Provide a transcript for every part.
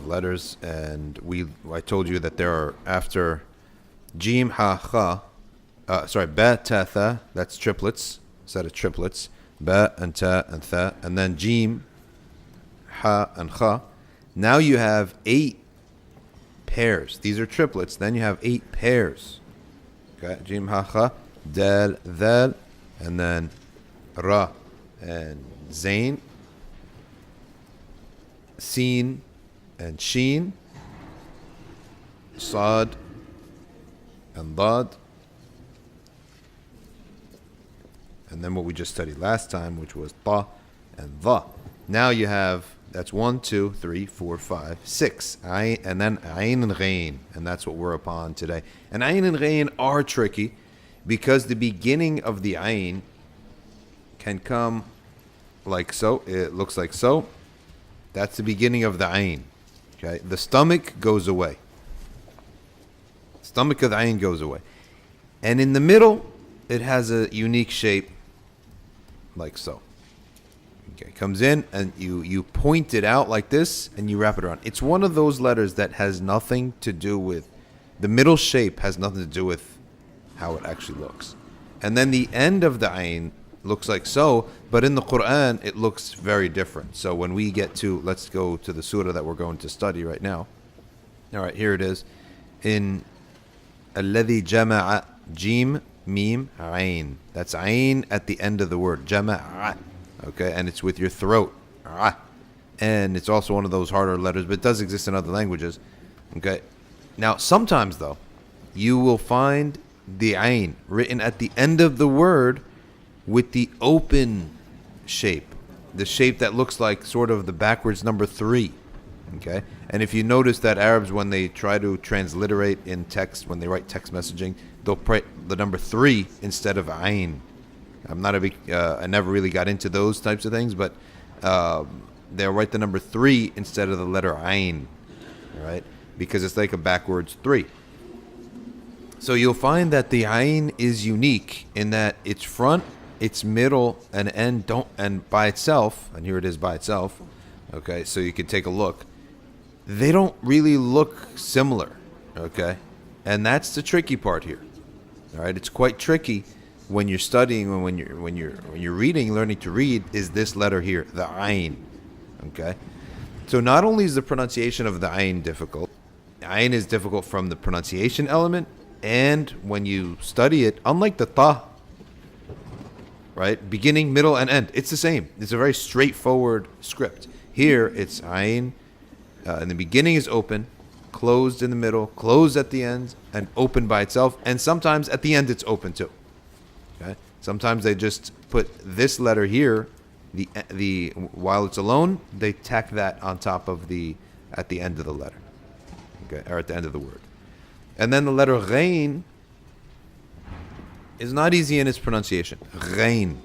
letters, and I told you that there are after Jim Ha Kha, Ba Ta Tha, that's triplets, set of triplets, Ba and Ta and Tha, and then Jim, Ha and Kha. Now you have 8 pairs. These are triplets. Then you have 8 pairs. Okay, Jim Ha Kha, Dal Dal, and then Ra and Zain, Sin and Sheen, Sad and Dad, and then what we just studied last time, which was Ta and Dha. Now you have, that's 1, 2, 3, 4, 5, 6. Ayn, and then Ayn and Ghain, and that's what we're upon today. And Ayn and Ghain are tricky because the beginning of the Ayn can come like so. It looks like so. That's the beginning of the Ayn. Okay, the stomach goes away. Stomach of the Ayn goes away. And in the middle, it has a unique shape like so. Okay, comes in and you point it out like this and you wrap it around. It's one of those letters that has nothing to do with, the middle shape has nothing to do with how it actually looks. And then the end of the Ayn looks like so, but in the Quran it looks very different. So when we get to, let's go to the surah that we're going to study right now. All right, here it is. In Alladhi Jama'a Jim Mim Ayn. That's Ayn at the end of the word. Jama'a. Okay, and it's with your throat. And it's also one of those harder letters, but it does exist in other languages. Okay. Now, sometimes though, you will find the Ayn written at the end of the word with the open shape. The shape that looks like sort of the backwards number 3. Okay. And if you notice that Arabs, when they try to transliterate in text, when they write text messaging, they'll write the number 3 instead of Ayn. I'm not a big, I never really got into those types of things, but they'll write the number 3 instead of the letter Ayn, right? Because it's like a backwards 3. So you'll find that the Ayn is unique in that its front, its middle, and end don't, and by itself, and here it is by itself, okay, so you can take a look, they don't really look similar, okay? And that's the tricky part here, all right? It's quite tricky when you're studying and when you're reading, learning to read, is this letter here, the Ayn. Okay? So not only is the pronunciation of the Ayn difficult, Ayn is difficult from the pronunciation element, and when you study it, unlike the Ta, right? Beginning, middle, and end. It's the same. It's a very straightforward script. Here, it's Ayn. In the beginning is open, closed in the middle, closed at the end, and open by itself. And sometimes at the end it's open too. Okay? Sometimes they just put this letter here, the while it's alone, they tack that on top of at the end of the letter, okay, or at the end of the word. And then the letter Ghain is not easy in its pronunciation. Ghain,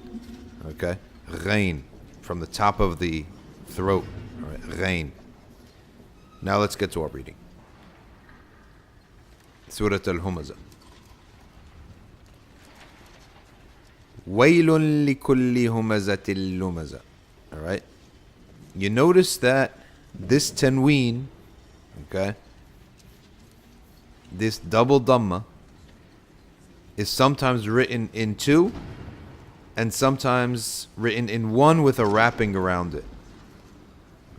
okay, Ghain, from the top of the throat. All right, Ghain. Now let's get to our reading. Surah Al-Humazah. وَيْلٌ لِكُلِّ هُمَزَةٍ لُمَزَةٍ. All right. You notice that this tanween, okay, this double dhamma is sometimes written in 2 and sometimes written in 1 with a wrapping around it.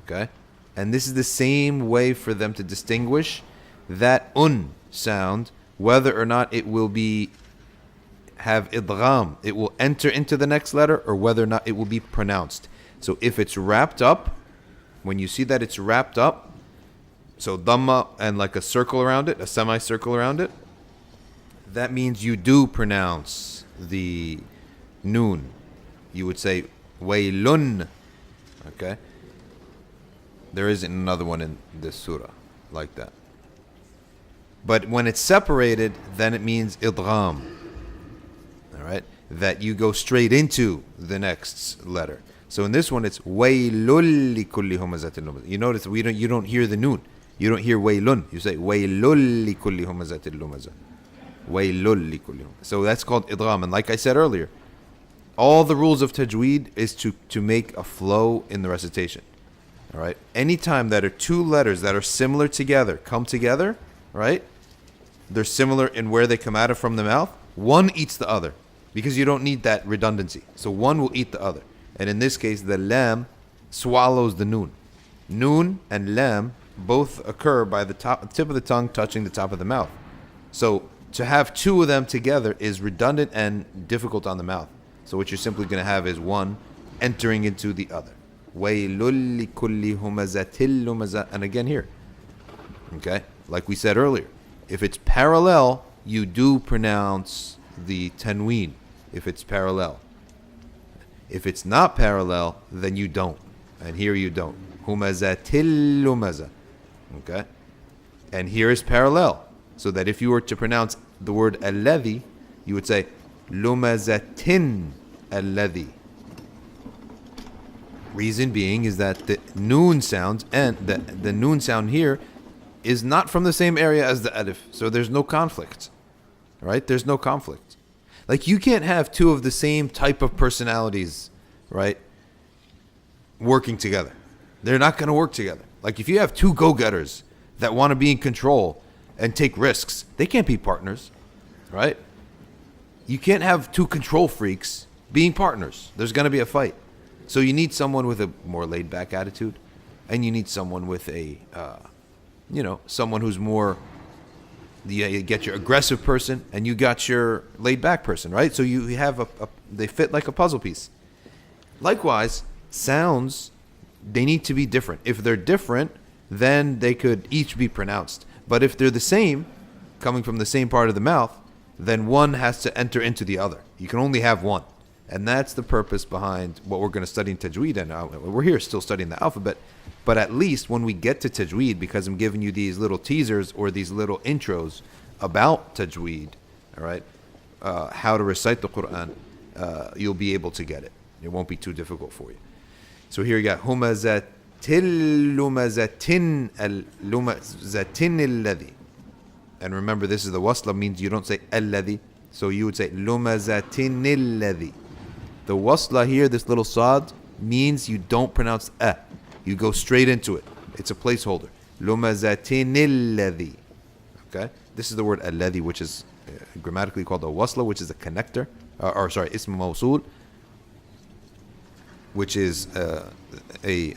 Okay? And this is the same way for them to distinguish that sound, whether or not it will have idgham, it will enter into the next letter, or whether or not it will be pronounced. So if it's wrapped up, when you see that it's wrapped up, so dhamma and like a circle around it, a semicircle around it, that means you do pronounce the noon. You would say waylun. Okay? There isn't another one in this surah like that. But when it's separated, then it means idgham. Right, that you go straight into the next letter. So in this one, it's waylul likulli humazatin lumazah. You notice you don't hear the noon. You don't hear waylun. You say waylul likulli humazatin lumazah. Waylul likulli humazah. So that's called idgham. And like I said earlier, all the rules of tajweed is to make a flow in the recitation. All right. Anytime that are two letters that are similar together come together, right? They're similar in where they come out of from the mouth. One eats the other because you don't need that redundancy. So one will eat the other. And in this case, the lam swallows the noon. Noon and lam both occur by the tip of the tongue touching the top of the mouth. So to have two of them together is redundant and difficult on the mouth. So what you're simply going to have is one entering into the other. وَيْلٌ لِكُلِّ هُمَزَةٍ لُمَزَةٍ. And again here. Okay? Like we said earlier. If it's parallel, you do pronounce the tanween. If it's parallel. If it's not parallel, then you don't. And here you don't. هُمَزَةٍ لُمَزَةٍ. Okay? And here is parallel. So that if you were to pronounce the word alladhi, you would say lumazatin alladhi. Reason being is that the noon sounds and the noon sound here is not from the same area as the alif. So there's no conflict. Right? There's no conflict. Like you can't have two of the same type of personalities, right, working together. They're not going to work together. Like if you have two go-getters that want to be in control and take risks, they can't be partners, right? You can't have two control freaks being partners. There's going to be a fight. So you need someone with a more laid-back attitude, and you need someone with a, someone who's more, you get your aggressive person, and you got your laid-back person, right? So you have they fit like a puzzle piece. Likewise, sounds, they need to be different. If they're different, then they could each be pronounced. But if they're the same, coming from the same part of the mouth, then one has to enter into the other. You can only have one. And that's the purpose behind what we're going to study in Tajweed. And we're here still studying the alphabet. But at least when we get to Tajweed, because I'm giving you these little teasers or these little intros about Tajweed, all right, how to recite the Quran, you'll be able to get it. It won't be too difficult for you. So here you got Humazatin alladhi. And remember, this is the wasla, means you don't say alladhi. So you would say lumazatin alladhi. The wasla here, this little sad, means you don't pronounce a. You go straight into it. It's a placeholder. Lumazatin alladhi. Okay? This is the word alladhi, which is grammatically called a wasla, which is a connector. Ism mawsul, which is a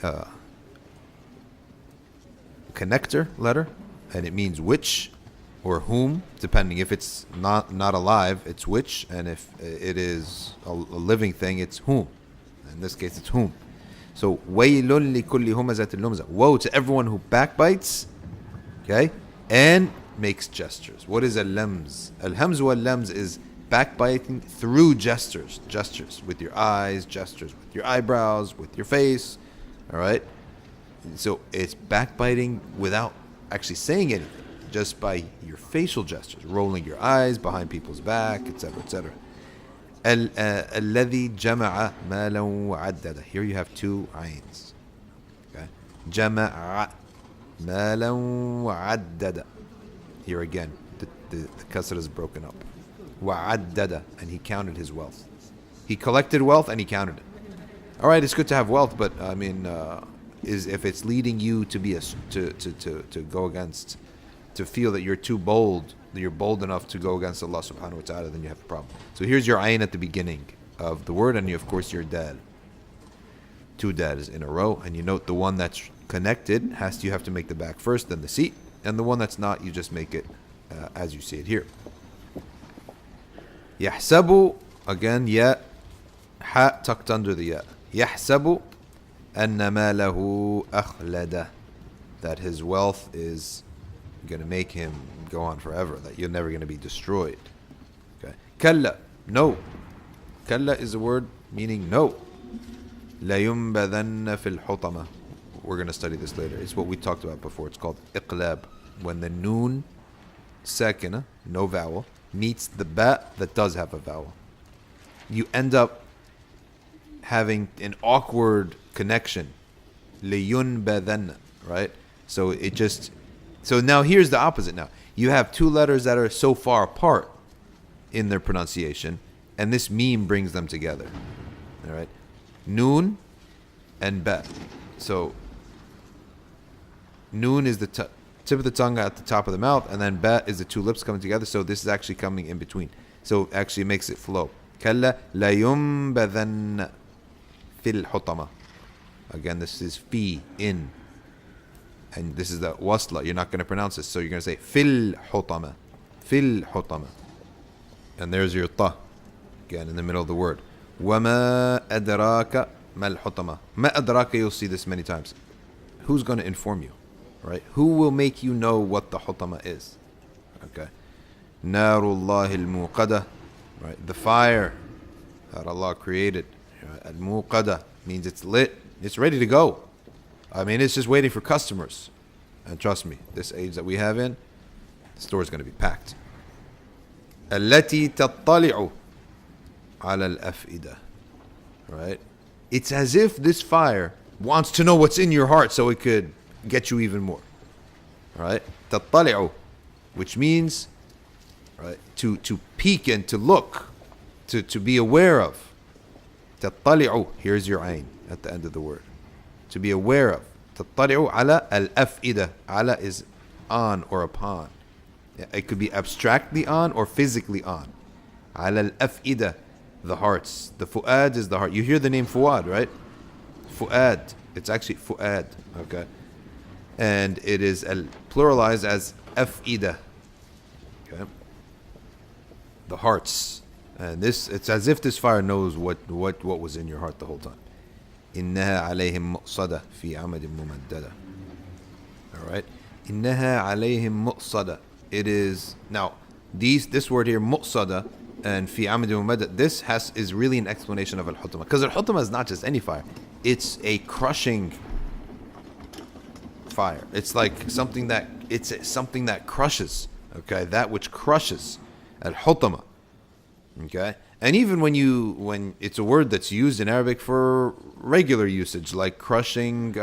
connector letter, and it means which or whom, depending. If it's not alive, it's which, and if it is a living thing, it's whom. In this case, it's whom. So waylun likulli humazatin lumza. Woe to everyone who backbites, okay, and makes gestures. What is al-lams? Al-hamz wal-lams is backbiting through gestures with your eyes, gestures with your eyebrows, with your face. All right. So it's backbiting without actually saying anything, just by your facial gestures, rolling your eyes behind people's back, etc., etc. الذي جمع مالا وعدده. Here you have two ayns. Okay. جمع مالا وعدده. Here again, the kasra is broken up. وعدده, and he counted his wealth. He collected wealth and he counted it. All right, it's good to have wealth, but I mean, is if it's leading you to be to go against, to feel that you're too bold, that you're bold enough to go against Allah subhanahu wa ta'ala, then you have a problem. So here's your ayn at the beginning of the word, and of course your dal. Two dals in a row, and you note the one that's connected you have to make the back first, then the seat, and the one that's not, you just make it as you see it here. يحسب, again, ya, ha tucked under the ya. يحسب أن ماله أخلده, that his wealth is going to make him go on forever, that you're never going to be destroyed. Okay. كلا, no. كلا is a word meaning no. لينبذن في الحطمة. We're going to study this later. It's what we talked about before. It's called إقلاب. When the noon, sakina, no vowel, meets the ba that does have a vowel, you end up having an awkward connection. لينبذن, right? So it just, so now here's the opposite now. You have two letters that are so far apart in their pronunciation, and this meme brings them together. All right? Noon and ba. So Noon is the tip of the tongue at the top of the mouth, and then ba is the two lips coming together. So this is actually coming in between. So it actually makes it flow. كلا لينبذن في الحطمة. Again, this is fi, in. And this is the wasla. You're not going to pronounce this. So you're going to say fil hutama. Fil hutama. And there's your ta. Again, in the middle of the word. وَمَا أَدْرَاكَ مَا الْحُطَمَةِ. مَا أَدْرَاكَ, you'll see this many times. Who's going to inform you? Right? Who will make you know what the hutama is? Okay. نَارُ اللَّهِ الْمُوقَدَةِ. Right? The fire that Allah created. Al-Muqada means it's lit. It's ready to go. I mean, it's just waiting for customers. And trust me, this age that we have in, the store is going to be packed. التي تطلع على الأفئدة. Right? It's as if this fire wants to know what's in your heart so it could get you even more. Right? تطلع, which means, right, to peek and to look, to be aware of. تطلع, here's your ayn at the end of the word. To be aware of. تطلع على الأفئدة. على is on or upon. It could be abstractly on or physically on. على الأفئدة, the hearts. The fu'ad is the heart. You hear the name Fuad, right? Fu'ad. It's actually Fu'ad. Okay. And it is pluralized as أفئدة. Okay. The hearts. And this, it's as if this fire knows what was in your heart the whole time. إنها عليهم مؤصدة في عمد ممددة. All right. إنها عليهم مؤصدة. It is now this word here مؤصدة and في عمد ممددة. This is really an explanation of al-hutama, because al-hutama is not just any fire. It's a crushing fire. It's like something that crushes. Okay, that which crushes. Al-hutama. Okay, and even when it's a word that's used in Arabic for regular usage, like crushing,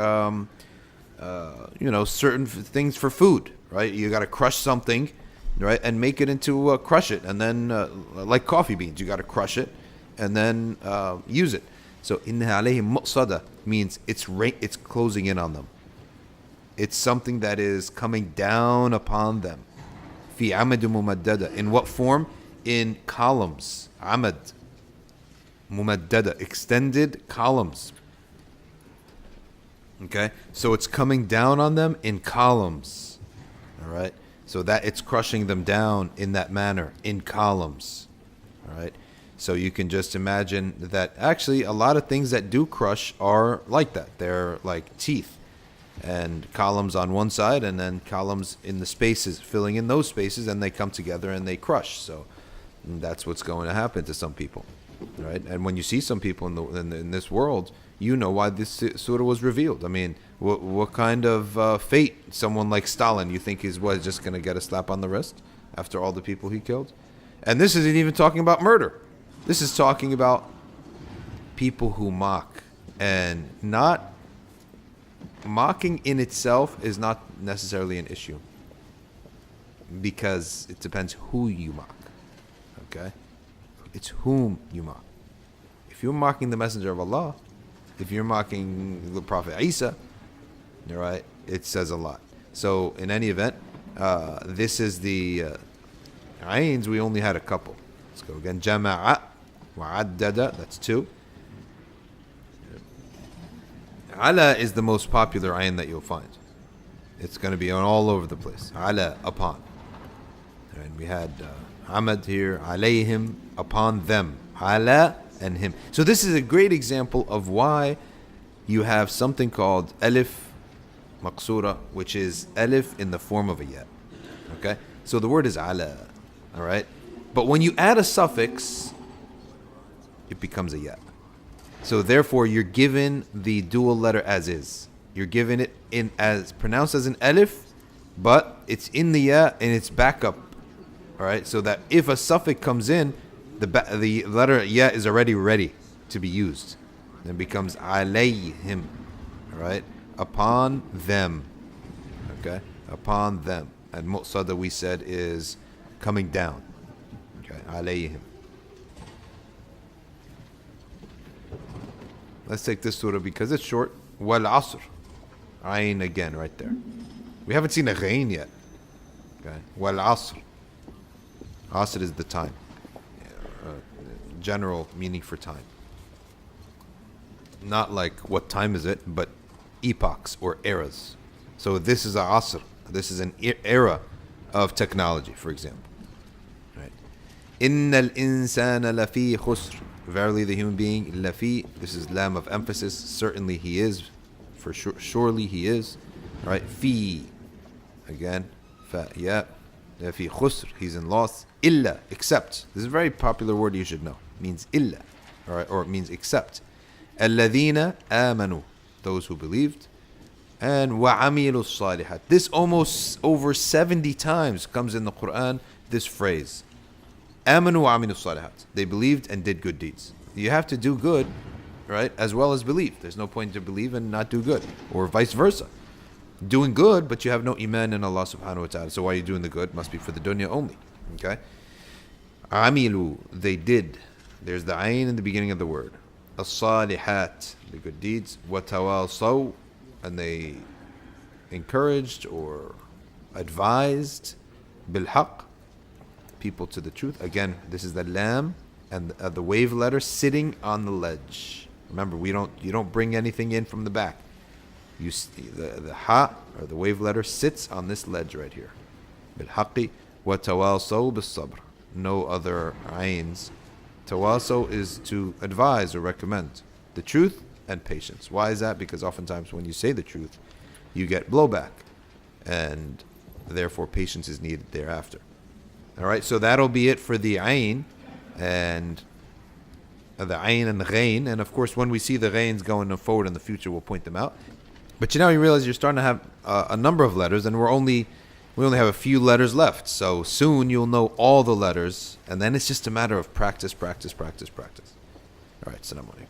certain things for food, right? You got to crush something, right, and make it into crush it, and then like coffee beans, you got to crush it, and then use it. So inna alayhim muqsada means it's closing in on them. It's something that is coming down upon them. Fi amad mumaddada. In what form? In columns. Amad. Mumaddada. Extended columns. Okay? So it's coming down on them in columns. Alright? So that it's crushing them down in that manner. In columns. Alright? So you can just imagine that actually a lot of things that do crush are like that. They're like teeth. And columns on one side and then columns in the spaces, filling in those spaces, and they come together and they crush. So that's what's going to happen to some people, right? And when you see some people in this world, you know why this surah was revealed. I mean, what kind of fate someone like Stalin you think is just going to get a slap on the wrist after all the people he killed? And this isn't even talking about murder. This is talking about people who mock, and not mocking in itself is not necessarily an issue, because it depends who you mock. Okay? It's whom you mock. If you're mocking the Messenger of Allah, if you're mocking the Prophet Isa, all right, it says a lot. So in any event, this is the ayns. We only had a couple. Let's go again. Jama'a wa'addada, that's two. Ala is the most popular ayn that you'll find. It's going to be all over the place. Ala, upon. And we had Amad here, alayhim, upon them. Ala and him. So this is a great example of why you have something called alif maqsura, which is alif in the form of a ya. Okay? So the word is ala. Alright? But when you add a suffix, it becomes a ya. So therefore you're given the dual letter as is. You're given it in as pronounced as an alif, but it's in the ya and it's backup. Alright, so that if a suffix comes in, the letter ya is already ready to be used. Then it becomes alayhim. Alright? Upon them. Okay? Upon them. And muqsada we said is coming down. Okay? Alayhim. Let's take this surah because it's short. Wal asr. Ayn again right there. We haven't seen a ghain yet. Okay. Wal asr. Asr is the time. General meaning for time. Not like what time is it, but epochs or eras. So this is a asr. This is an era of technology, for example. Right. Innal insana lafi khusr. Verily the human being, lafi, this is lam of emphasis, certainly he is, for sure, surely he is. Right. Fi, again, fa, yeah. Lafi khusr, he's in loss. Illa, except. This is a very popular word you should know. It means illa, all right, or it means except. Alladhina amanu, those who believed. And wa'amilu salihat. This almost over 70 times comes in the Quran, this phrase. Amanu wa'amilu salihat. They believed and did good deeds. You have to do good, right, as well as believe. There's no point to believe and not do good, or vice versa. Doing good, but you have no iman in Allah subhanahu wa ta'ala. So why are you doing the good? Must be for the dunya only. Okay? Amilu, they did. There's the ayn in the beginning of the word. As-salihat, the good deeds. Watawasaw, and they encouraged or advised bil-haq, people to the truth. Again, this is the lam and the wave letter sitting on the ledge. Remember, you don't bring anything in from the back. You the ha or the wave letter sits on this ledge right here. Bil-haqqi wa tawasaw bis-sabr. No other ayns. Tawasaw is to advise or recommend the truth and patience. Why is that? Because oftentimes when you say the truth, you get blowback, and therefore patience is needed thereafter. All right, so that'll be it for the ayn and the ghain. And of course, when we see the ghains going forward in the future, we'll point them out. But you realize you're starting to have a number of letters, and we only have a few letters left. So soon you'll know all the letters, and then it's just a matter of practice. All right, Assalamu alaikum.